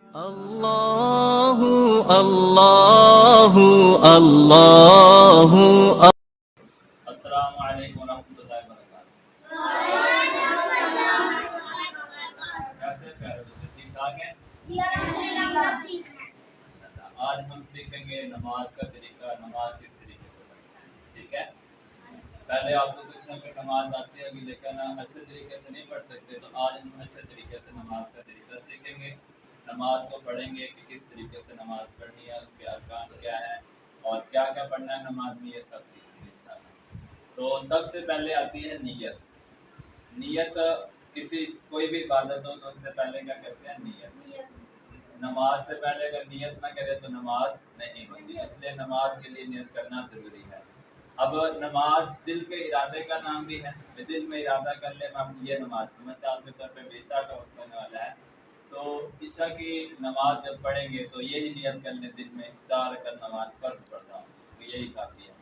اللہ اللہ اللہ السلام علیکم ورحمۃ اللہ وبرکاتہ۔ کیسے پیارے بچے، ٹھیک ٹھاک ہیں؟ آج ہم سیکھیں گے نماز کا طریقہ، نماز کس طریقے سے پڑھنا ہے، ٹھیک ہے؟ پہلے آپ کو کچھ نہ کچھ نماز آتی ہے ابھی، لیکن اچھے طریقے سے نہیں پڑھ سکتے، تو آج ہم اچھے طریقے سے نماز کا طریقہ سیکھیں گے۔ نماز کو پڑھیں گے کہ کس طریقے سے نماز پڑھنی ہے، اس کے ارکان کیا ہے اور کیا کیا پڑھنا ہے نماز میں، یہ سب سیکھیں گے انشاءاللہ۔ تو سب سے پہلے آتی ہے نیت۔ نیت کسی کوئی بھی عبادت ہو تو اس سے پہلے کیا کرتے ہیں؟ نیت۔ نماز سے پہلے اگر نیت نہ کرے تو نماز نہیں ہوتی، اس لیے نماز کے لیے نیت کرنا ضروری ہے۔ اب نماز دل کے ارادے کا نام بھی ہے، دل میں ارادہ کر لیں ہم یہ نماز کو، مثال کے طور پہ عشاء کا وقت ہونے والا ہے تو عشاء کی نماز جب پڑھیں گے تو یہی نیت کر لیں دل میں 4 رکعت نماز فرض پڑھتا ہوں، تو یہی کافی ہے۔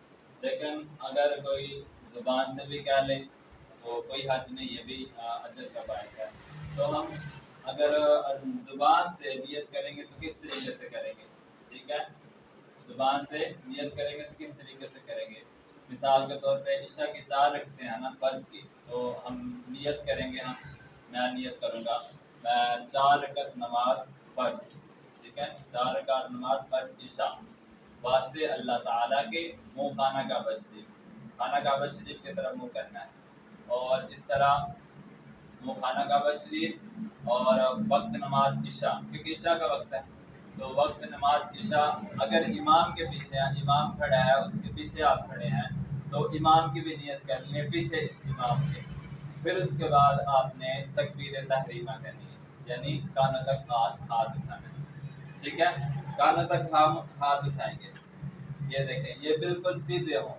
لیکن اگر کوئی زبان سے بھی کہہ لے تو کوئی حرج نہیں، یہ بھی اجر کا باعث ہے۔ تو ہم اگر زبان سے نیت کریں گے تو کس طریقے سے کریں گے، ٹھیک ہے؟ زبان سے نیت کریں گے تو کس طریقے سے کریں گے؟ مثال کے طور پہ عشاء کی 4 رکعتیں ہیں نا فرض کی، تو ہم نیت کریں گے، میں نیت کروں گا میں 4 رکعت نماز فرض، ٹھیک ہے؟ 4 رکعت نماز فرض عشاء واسطے اللہ تعالیٰ کے، منہ خانہ کعبہ شریف، خانہ کعبہ شریف کی طرف منہ کرنا ہے، اور اس طرح منہ خانہ کعبہ شریف، اور وقت نماز عشاء، کیونکہ عشاء کا وقت ہے تو وقت نماز عشاء اگر امام کے پیچھے ہیں، امام کھڑا ہے اس کے پیچھے آپ کھڑے ہیں تو امام کی بھی نیت کر لیں پیچھے اس امام کے، پھر اس کے بعد آپ نے تکبیر تحریمہ کرنی ہے، یعنی کانوں تک ہاتھ اٹھانا ہے، ٹھیک ہے؟ کانوں تک ہم ہاتھ اٹھائیں گے، یہ دیکھیں یہ بالکل سیدھے ہوں،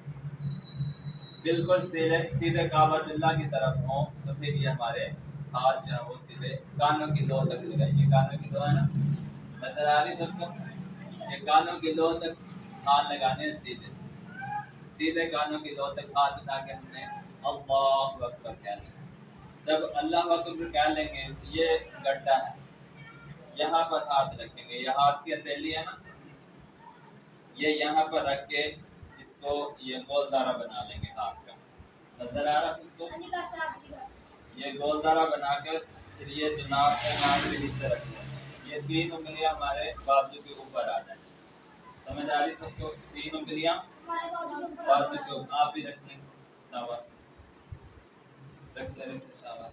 بالکل سیدھے کعبۃ اللہ کی طرف ہوں، تو پھر یہ ہمارے ہاتھ جو ہے وہ سیدھے کانوں کی لو تک لگائیں گے، کانوں کی لو ہے نا، نظر آ رہی سب کو؟ یہ کانوں کی لو تک ہاتھ لگانے ہیں، سیدھے سیدھے کانوں کی لو تک ہاتھ اٹھا کے ہم نے اللہ اکبر کہہ لیا۔ جب اللہ اکبر کہہ لیں گے یہ گڈھا ہے، یہاں پر ہاتھ رکھیں گے، یہ ہاتھ کی ہتھیلی ہے نا، یہ یہاں پر رکھ کے اس کو یہ گول دارہ بنا لیں گے ہاتھ کا، نظر آ رہا سب کو؟ یہ گول دارہ بنا کر پھر یہ جو ناک ہے ناک کے نیچے رکھ دیں، یہ 3 انگلیاں ہمارے بازو کے اوپر آ جائیں، سمجھ آ رہی سب کو؟ 3 انگلیاں بازو کے اوپر، آپ بھی رکھ لیں، شاباش، رکھتے رکھتے شاباش۔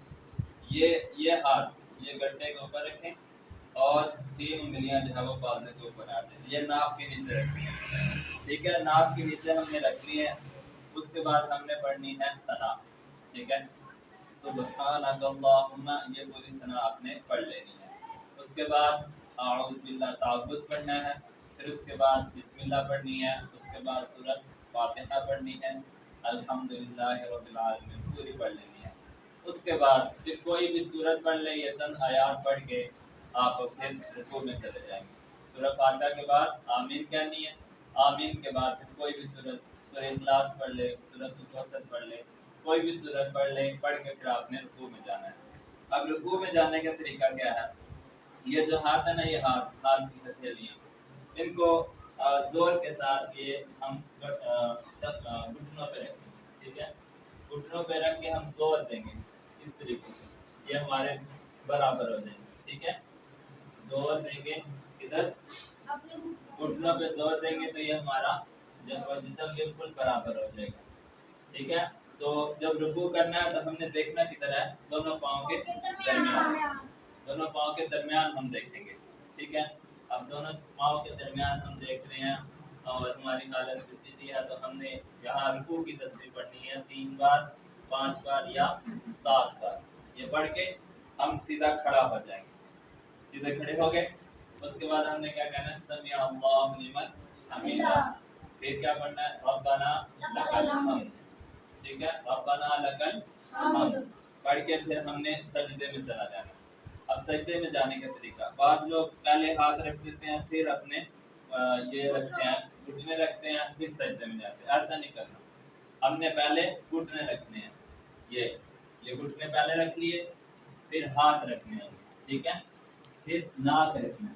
یہ ہاتھ یہ گڈھے کے اوپر رکھیں اور 3 انگلیاں جو ہے وہ بازو کے اوپر آ جائیں، یہ ناک کے نیچے رکھیں، ٹھیک ہے؟ ناک کے نیچے ہم نے رکھ لی ہے، اس کے بعد ہم نے پڑھنی ہے ثنا، ٹھیک ہے؟ سبحانک اللہم، یہ پوری ثنا آپ نے پڑھ لینی ہے۔ اس کے بعد اعوذ باللہ تعوذ پڑھنا ہے، پھر اس کے بعد بسم اللہ پڑھنی ہے، اس کے بعد سورۃ فاتحہ پڑھنی ہے، الحمدللہ رب العالمین پوری پڑھ لینی ہے۔ اس کے بعد پھر کوئی بھی سورت پڑھ لیں یا چند آیات پڑھ کے آپ پھر رکوع میں چلے جائیں گے۔ سورۃ فاتحہ کے بعد آمین کہنی ہے، آمین کے بعد پھر کوئی بھی سورہ اخلاص پڑھ لے، سورۃ الکوثر پڑھ لے، کوئی بھی سورت پڑھ لیں، پڑھ کے پھر آپ نے رکوع میں جانا ہے۔ اب رکوع میں جانے کا طریقہ کیا ہے؟ یہ جو ہاتھ ہے نا، یہ ہاتھ کی ہتھیلیاں، ان کو زور کے ساتھ یہ ہم گھٹنوں پہ رکھیں گے، ٹھیک ہے؟ گھٹنوں پہ رکھ کے ہم زور دیں گے اس طریقے سے، یہ ہمارے برابر ہو جائیں گے، ٹھیک ہے؟ زور دیں گے ادھر، گھٹنوں پہ زور دیں گے تو یہ ہمارا جسم بالکل برابر ہو جائے گا، ٹھیک ہے؟ تو جب رکوع کرنا ہے تو ہم نے دیکھنا کدھر ہے، دونوں پاؤں کے درمیان، دونوں پاؤں کے درمیان ہم دیکھیں گے، ٹھیک ہے؟ اب دونوں پاؤں کے درمیان ہم دیکھ رہے ہیں اور ہماری حالت بھی سیدھی ہے، تو ہم نے یہاں رکوع کی تسبیح پڑھنی ہے 3 بار، 5 بار یا 7 بار، یہ پڑھ کے ہم سیدھا کھڑا ہو جائیں گے، سیدھے کھڑے ہو گئے۔ اس کے بعد ہم نے کیا کہنا ہے؟ سمیع اللہ لمن حمیدہ، پھر کیا پڑھنا ہے؟ ربنا لک الحمد، ٹھیک ہے؟ ربنا لک الحمد پڑھ کے پھر ہم نے سجدے میں چلا جانا۔ اب سجدے میں جانے کا طریقہ، بعض لوگ پہلے ہاتھ رکھ دیتے ہیں پھر اپنے یہ رکھتے ہیں، گھٹنے رکھتے ہیں پھر سجدے میں جاتے ہیں، ایسا نہیں کرنا، ہم نے پہلے گھٹنے رکھنے ہیں، یہ گھٹنے پہلے رکھ لیے، پھر ہاتھ رکھنے ہیں، ٹھیک ہے؟ پھر ناک رکھنا ہے،